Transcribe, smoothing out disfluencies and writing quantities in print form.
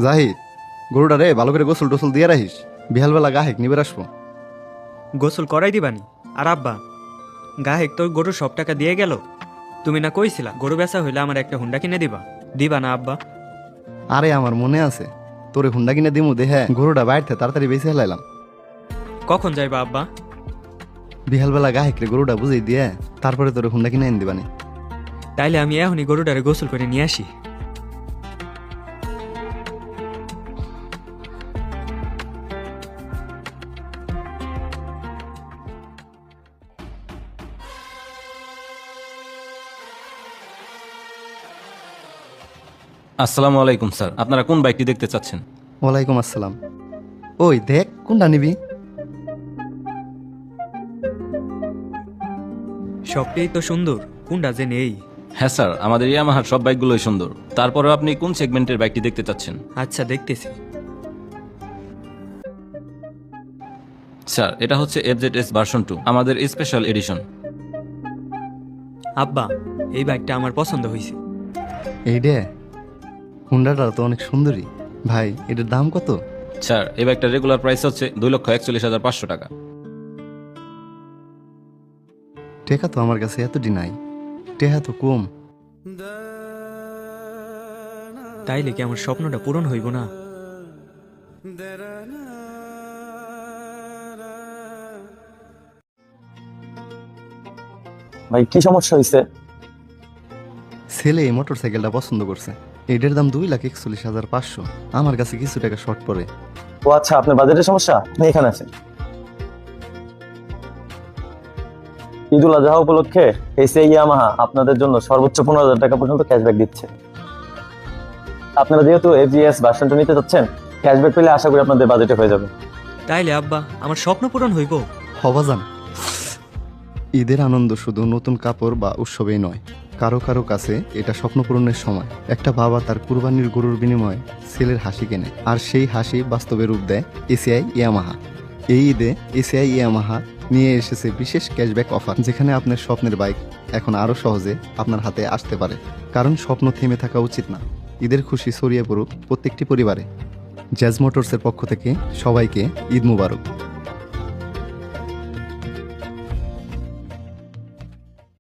জাহিদ, গরুটা রে ভালো করে গোসল টোসল দিয়ে রাখিস। বিহালবেলা গাহেক নিবে আসবো। গোসল করাই দিবানি? আর আব্বা, গাহেক তোর গরু সব টাকা দিয়ে গেল। তুমি না কইছিলা গরু বেচা হইলে আমার একটা হুন্ডা কিনে দিবা, দিবা না আব্বা? আরে আমার মনে আছে, তোরে হুন্ডা কিনে দিমু দেহে গরুটা বাইরতে তাড়াতাড়ি বেঁচে হেলাইলাম। কখন যাইবা আব্বা? বিহালবেলা গাহেকরে গরুটা বুঝিয়ে দিয়ে তারপরে তোরে হুন্ডা কিনে এনে দিবানি। তাইলে আমি এখনই গরুটারে গোসল করে নিয়ে আসি। আসসালামু আলাইকুম স্যার, আপনারা কোন বাইকটি দেখতে চাচ্ছেন? ওয়ালাইকুম আসসালাম। ওই দেখ কোনটা নিবি? সবটাই তো সুন্দর, কোনটা যে নেই। হ্যাঁ স্যার, আমাদের ইয়ামাহার সব বাইকগুলোই সুন্দর। তারপরেও আপনি কোন সেগমেন্টের বাইকটি দেখতে চাচ্ছেন? আচ্ছা, দেখতেছি। স্যার, এটা হচ্ছে FZS ভার্সন 2, আমাদের স্পেশাল এডিশন। আব্বা, এই বাইকটা আমার পছন্দ হয়েছে। এই রে, হুন্ডাটা তো অনেক সুন্দরী। ভাই, এটার দাম কত? স্যার, এই বাইকটার রেগুলার প্রাইস হচ্ছে 2,41,500 টাকা। টেকা তো আমার কাছে এতটি নাই, টেহা তো কম। তাইলে কি আমার স্বপ্নটা পূরণ হইব না? ভাই কি সমস্যা হয়েছে? ছেলে এই মোটর সাইকেলটা পছন্দ করছে। এটার দাম 2,41,500। আমার কাছে কিছু টাকা শর্ট পড়ে। ও আচ্ছা, আপনার বাজেটের সমস্যা, আপনি এখানে আছেন। ঈদুল আজহা উপলক্ষে এসএ ইয়ামাহা আপনাদের জন্য সর্বোচ্চ 15,000 টাকা পর্যন্ত ক্যাশব্যাক দিচ্ছে। আপনারা যেহেতু FZS ভার্সন 2 নিতে চাচ্ছেন, ক্যাশব্যাক পেলে আশা করি আপনাদের বাজেটে হয়ে যাবে। তাইলে আব্বা, আমার স্বপ্ন পূরণ হইব? হবাজান, ঈদের আনন্দ শুধু নতুন কাপড় বা উৎসবেই নয়, কারো কারো কাছে এটা স্বপ্ন পূরণের সময়। একটা বাবা তার কুরবানির গরুর বিনিময়ে ছেলের হাসি কেনে, আর সেই হাসি বাস্তবে রূপ দেয় এসিআই ইয়ামাহা। এই ঈদে এসিআই ইয়ামাহা নিয়ে এসেছে বিশেষ ক্যাশব্যাক অফার, যেখানে আপনার স্বপ্নের বাইক এখন আরও সহজে আপনার হাতে আসতে পারে। কারণ স্বপ্ন থেমে থাকা উচিত না। ঈদের খুশি ছড়িয়ে পড়ুক প্রত্যেকটি পরিবারে। জ্যাজ মোটরসের পক্ষ থেকে সবাইকে ঈদ মুবারক।